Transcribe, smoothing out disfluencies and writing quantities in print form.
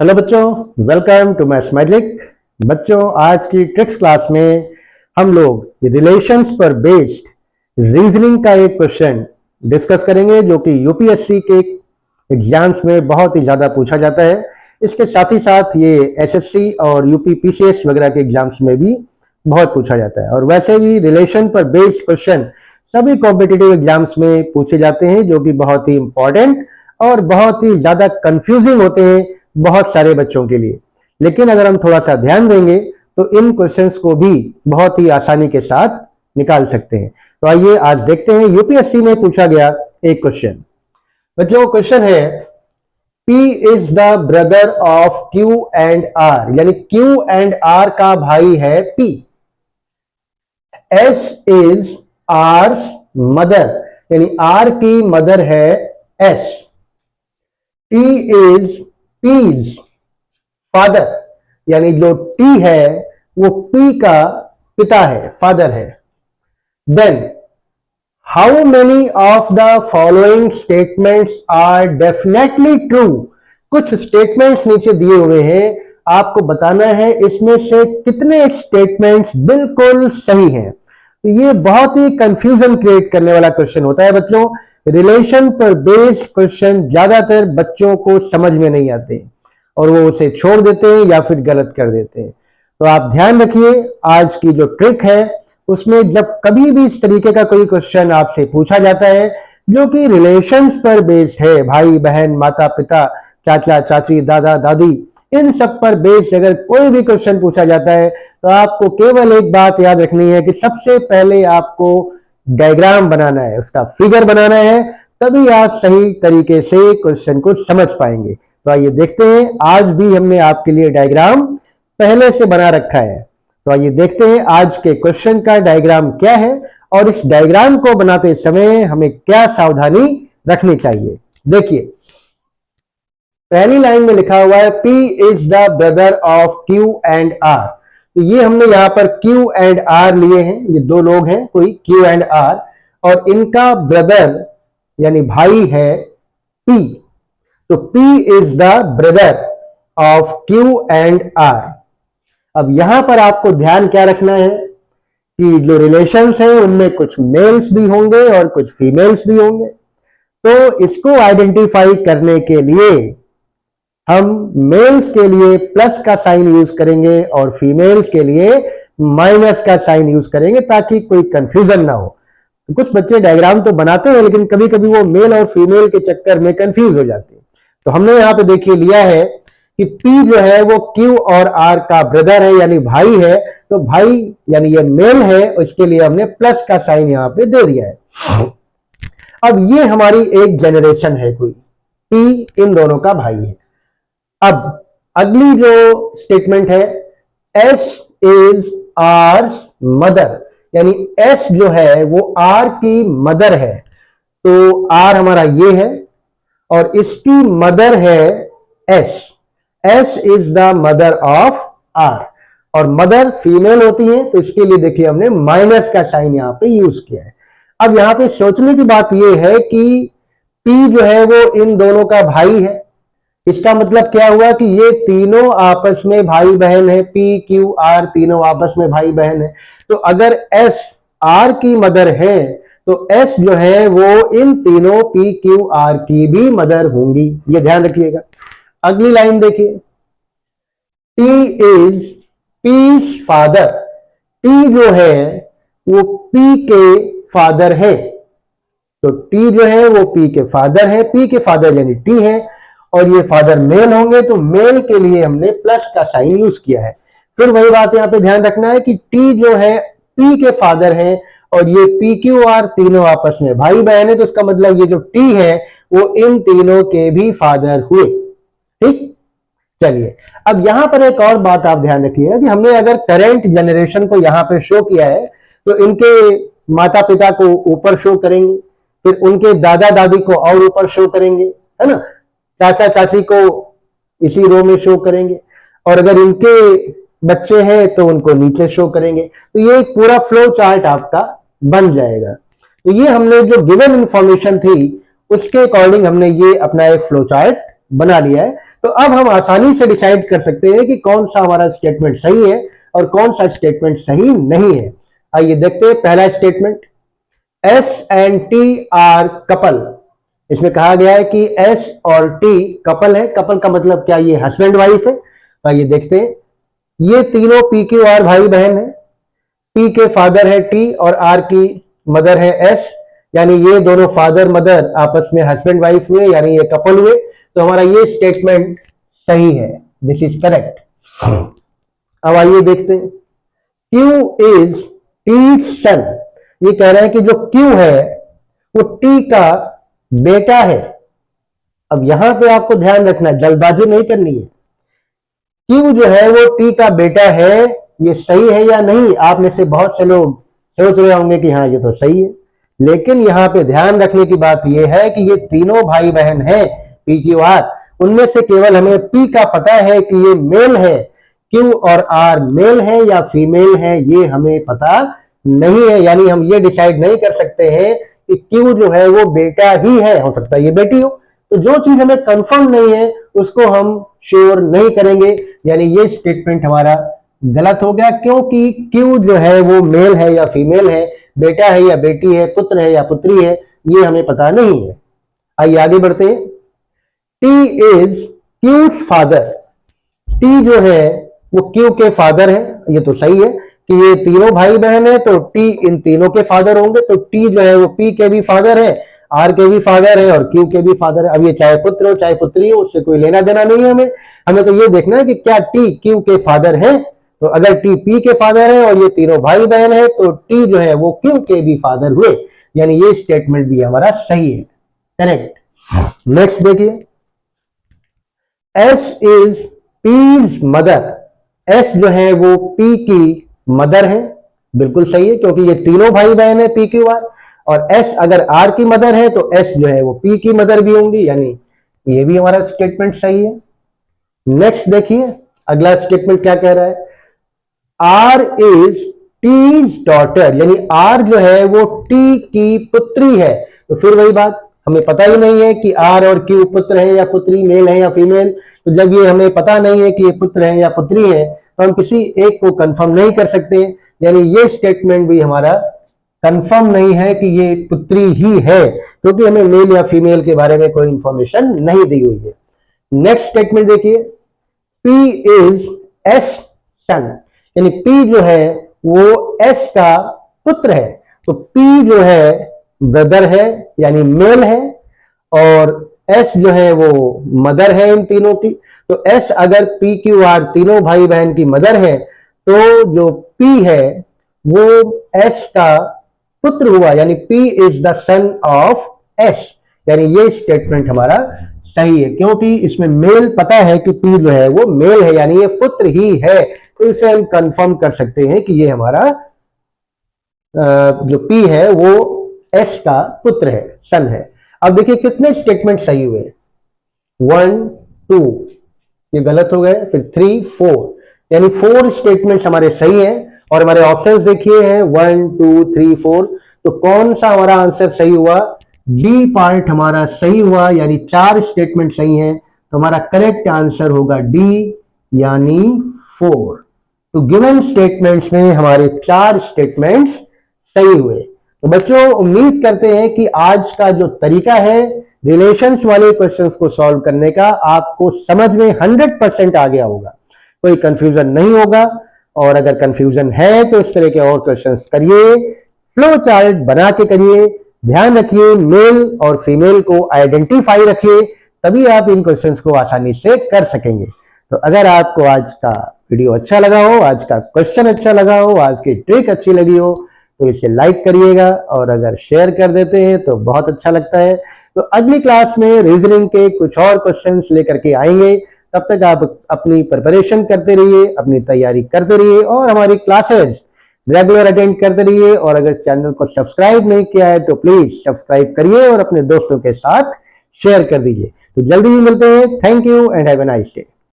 Hello बच्चों, welcome to maths magic. बच्चों, आज की ट्रिक्स क्लास में हम लोग रिलेशंस पर बेस्ड रीजनिंग का एक क्वेश्चन डिस्कस करेंगे जो कि यूपीएससी के एग्जाम्स में बहुत ही ज़्यादा पूछा जाता है। इसके साथ ही साथ ये एसएससी और यूपी पीसीएस वगैरह के एग्जाम्स में भी बहुत पूछा जाता है। और वैसे भी रिलेशन पर बेस्ड क्वेश्चन सभी कॉम्पिटिटिव एग्जाम्स में पूछे जाते हैं, जो कि बहुत ही इंपॉर्टेंट और बहुत ही ज़्यादा कंफ्यूजिंग होते हैं बहुत सारे बच्चों के लिए। लेकिन अगर हम थोड़ा सा ध्यान देंगे तो इन क्वेश्चंस को भी बहुत ही आसानी के साथ निकाल सकते हैं। तो आइए आज देखते हैं यूपीएससी में पूछा गया एक क्वेश्चन। बच्चों, क्वेश्चन है P is the brother of Q and R, यानी Q एंड R का भाई है P। S is R's mother, यानी R की मदर है S। T is P's father, यानी जो T है वो P का पिता है, फादर है। Then how many of the following statements are definitely true. कुछ स्टेटमेंट्स नीचे दिए हुए हैं, आपको बताना है इसमें से कितने स्टेटमेंट्स बिल्कुल सही हैं। तो ये बहुत ही कंफ्यूजन क्रिएट करने वाला क्वेश्चन होता है बच्चों। रिलेशन पर बेस्ड क्वेश्चन ज्यादातर बच्चों को समझ में नहीं आते और वो उसे छोड़ देते हैं या फिर गलत कर देते हैं। तो आप ध्यान रखिए, आज की जो ट्रिक है उसमें जब कभी भी इस तरीके का कोई क्वेश्चन आपसे पूछा जाता है जो कि रिलेशंस पर बेस्ड है, भाई बहन, माता पिता, चाचा चाची, दादा दादी, इन सब पर बेस्ड अगर कोई भी क्वेश्चन पूछा जाता है तो आपको केवल एक बात याद रखनी है कि सबसे पहले आपको डायग्राम बनाना है, उसका फिगर बनाना है, तभी आप सही तरीके से क्वेश्चन को समझ पाएंगे। तो आइए देखते हैं, आज भी हमने आपके लिए डायग्राम पहले से बना रखा है। तो आइए देखते हैं आज के क्वेश्चन का डायग्राम क्या है और इस डायग्राम को बनाते समय हमें क्या सावधानी रखनी चाहिए। देखिए, पहली लाइन में लिखा हुआ है P is the brother of Q and R। तो ये हमने यहां पर Q एंड R लिए हैं, ये दो लोग हैं, कोई Q एंड R, और इनका ब्रदर यानी भाई है P। तो P is the brother of Q and R। अब यहां पर आपको ध्यान क्या रखना है कि जो रिलेशंस हैं उनमें कुछ मेल्स भी होंगे और कुछ फीमेल्स भी होंगे। तो इसको आइडेंटिफाई करने के लिए हम मेल्स के लिए प्लस का साइन यूज करेंगे और फीमेल्स के लिए माइनस का साइन यूज करेंगे ताकि कोई कंफ्यूजन ना हो। कुछ बच्चे डायग्राम तो बनाते हैं लेकिन कभी कभी वो मेल और फीमेल के चक्कर में कंफ्यूज हो जाते हैं। तो हमने यहां पे देखिए लिया है कि P जो है वो Q और R का ब्रदर है, यानी भाई है। तो भाई यानी ये मेल है, उसके लिए हमने प्लस का साइन यहां पे दे दिया है। अब ये हमारी एक जनरेशन है, कोई P इन दोनों का भाई है। अब अगली जो स्टेटमेंट है S इज R's मदर, यानी S जो है वो R की मदर है। तो R हमारा ये है और इसकी मदर है S। S is the mother of R और मदर फीमेल होती है, तो इसके लिए देखिए हमने माइनस का साइन यहां पे यूज किया है। अब यहां पे सोचने की बात यह है कि P जो है वो इन दोनों का भाई है। इसका मतलब क्या हुआ कि ये तीनों आपस में भाई बहन है, P Q R तीनों आपस में भाई बहन है। तो अगर S R की मदर है तो S जो है वो इन तीनों P Q R की भी मदर होंगी, ये ध्यान रखिएगा। अगली लाइन देखिए, T is P's father. T जो है वो P के फादर है। तो T जो है वो P के फादर है, P के फादर यानी T है और ये फादर मेल होंगे, तो मेल के लिए हमने प्लस का साइन यूज किया है। फिर वही बात यहां पे ध्यान रखना है कि T जो है P के फादर है और ये P Q R तीनों आपस में भाई बहन है, तो इसका मतलब ये जो T है वो इन तीनों के भी फादर हुए। ठीक, चलिए अब यहां पर एक और बात आप ध्यान रखिएगा कि हमने अगर करंट जनरेशन को यहां पे शो किया है तो इनके माता पिता को ऊपर शो करेंगे, फिर उनके दादा दादी को और ऊपर शो करेंगे, है ना, चाचा चाची को इसी रो में शो करेंगे, और अगर इनके बच्चे हैं तो उनको नीचे शो करेंगे। तो ये एक पूरा फ्लो चार्ट आपका बन जाएगा। तो ये हमने जो गिवन इंफॉर्मेशन थी उसके अकॉर्डिंग हमने ये अपना एक फ्लो चार्ट बना लिया है। तो अब हम आसानी से डिसाइड कर सकते हैं कि कौन सा हमारा स्टेटमेंट सही है और कौन सा स्टेटमेंट सही नहीं है। आइए देखते हैं पहला statement, S and T R couple. इसमें कहा गया है कि एस और टी कपल है। कपल का मतलब क्या, ये हस्बैंड वाइफ है। तो आइए देखते हैं, ये तीनों पी क्यू आर भाई बहन है। पी के फादर है टी और आर की मदर है एस, यानी ये दोनों फादर मदर आपस में हस्बैंड वाइफ हुए, यानी ये कपल हुए। तो हमारा ये स्टेटमेंट सही है, दिस इज करेक्ट। अब आइए देखते हैं, क्यू इज टी सन। ये कह रहे हैं कि जो क्यू है वो टी का बेटा है। अब यहां पे आपको ध्यान रखना, जल्दबाजी नहीं करनी है। क्यू जो है वो टी का बेटा है, ये सही है या नहीं? आप में से बहुत से लोग सोच रहे होंगे कि हाँ ये तो सही है, लेकिन यहाँ पे ध्यान रखने की बात यह है कि ये तीनों भाई बहन हैं पी क्यू आर, उनमें से केवल हमें पी का पता है कि ये मेल है। क्यू और आर मेल है या फीमेल है ये हमें पता नहीं है, यानी हम ये डिसाइड नहीं कर सकते हैं कि क्यू जो है वो बेटा ही है, हो सकता है ये बेटी हो। तो जो चीज हमें कंफर्म नहीं है उसको हम श्योर नहीं करेंगे, यानी ये स्टेटमेंट हमारा गलत हो गया, क्योंकि क्यू जो है वो मेल है या फीमेल है, बेटा है या बेटी है, पुत्र है या पुत्री है, ये हमें पता नहीं है। आइए आगे बढ़ते हैं, T is Q's father. T जो है वो क्यू के फादर है, ये तो सही है कि ये तीनों भाई बहन है, तो टी इन तीनों के फादर होंगे। तो टी जो है वो पी के भी फादर है, आर के भी फादर है और क्यू के भी फादर है। अब ये चाहे पुत्र हो चाहे पुत्री हो, उससे कोई लेना देना नहीं है हमें। हमें तो ये देखना है कि क्या टी क्यू के फादर है। तो अगर टी पी के फादर है और ये तीनों भाई बहन है, तो टी जो है वो क्यू के भी फादर हुए, यानी ये स्टेटमेंट भी हमारा सही है, करेक्ट। नेक्स्ट देखिए, S is P's mother. S जो है वो पी की मदर है, बिल्कुल सही है, क्योंकि ये तीनों भाई बहन है पी क्यू आर, और एस अगर आर की मदर है तो एस जो है वो पी की मदर भी होंगी, यानी ये भी हमारा स्टेटमेंट सही है। नेक्स्ट देखिए, अगला स्टेटमेंट क्या कह रहा है, आर इज टीज डॉटर, यानी आर जो है वो टी की पुत्री है। तो फिर वही बात, हमें पता ही नहीं है कि आर और क्यू पुत्र है या पुत्री, मेल है या फीमेल। तो जब ये हमें पता नहीं है कि ये पुत्र है या पुत्री है, तो हम किसी एक को कंफर्म नहीं कर सकते, यानी ये स्टेटमेंट भी हमारा कंफर्म नहीं है कि ये पुत्री ही है, क्योंकि हमें मेल या फीमेल के बारे में कोई इंफॉर्मेशन नहीं दी हुई है। नेक्स्ट स्टेटमेंट देखिए, पी इज एस सन, यानी पी जो है वो एस का पुत्र है। तो पी जो है ब्रदर है यानी मेल है, और एस जो है वो मदर है इन तीनों की। तो एस अगर पी क्यू आर तीनों भाई बहन की मदर है, तो जो पी है वो एस का पुत्र हुआ, यानी P is the son of S, यानी ये स्टेटमेंट हमारा सही है, क्योंकि इसमें मेल पता है कि पी जो है वो मेल है, यानी ये पुत्र ही है। तो इसे हम कंफर्म कर सकते हैं कि ये हमारा जो पी है वो एस का पुत्र है, सन है। अब देखिए कितने स्टेटमेंट सही हुए, 1 2, ये गलत हो गए, फिर 3 4, यानी 4 स्टेटमेंट्स हमारे सही हैं। और हमारे ऑप्शंस देखिए हैं 1 2 3 4। तो कौन सा हमारा आंसर सही हुआ, डी पार्ट हमारा सही हुआ, यानी 4 स्टेटमेंट सही हैं। तो हमारा करेक्ट आंसर होगा डी, यानी 4। तो गिवन स्टेटमेंट्स में हमारे 4 स्टेटमेंट्स सही हुए। तो बच्चों उम्मीद करते हैं कि आज का जो तरीका है रिलेशंस वाले क्वेश्चंस को सॉल्व करने का, आपको समझ में 100% आ गया होगा, कोई कंफ्यूजन नहीं होगा। और अगर कंफ्यूजन है तो इस तरह के और क्वेश्चंस करिए, फ्लो चार्ट बना के करिए। ध्यान रखिए मेल और फीमेल को आइडेंटिफाई रखिए, तभी आप इन क्वेश्चंस को आसानी से कर सकेंगे। तो अगर आपको आज का वीडियो अच्छा लगा हो, आज का क्वेश्चन अच्छा लगा हो, आज की ट्रिक अच्छी लगी हो, तो इसे लाइक करिएगा, और अगर शेयर कर देते हैं तो बहुत अच्छा लगता है। तो अगली क्लास में रीजनिंग के कुछ और क्वेश्चंस लेकर के आएंगे। तब तक आप अपनी प्रिपरेशन करते रहिए, अपनी तैयारी करते रहिए, और हमारी क्लासेस रेगुलर अटेंड करते रहिए। और अगर चैनल को सब्सक्राइब नहीं किया है तो प्लीज सब्सक्राइब करिए और अपने दोस्तों के साथ शेयर कर दीजिए। तो जल्दी ही मिलते हैं। Thank you and have a nice day.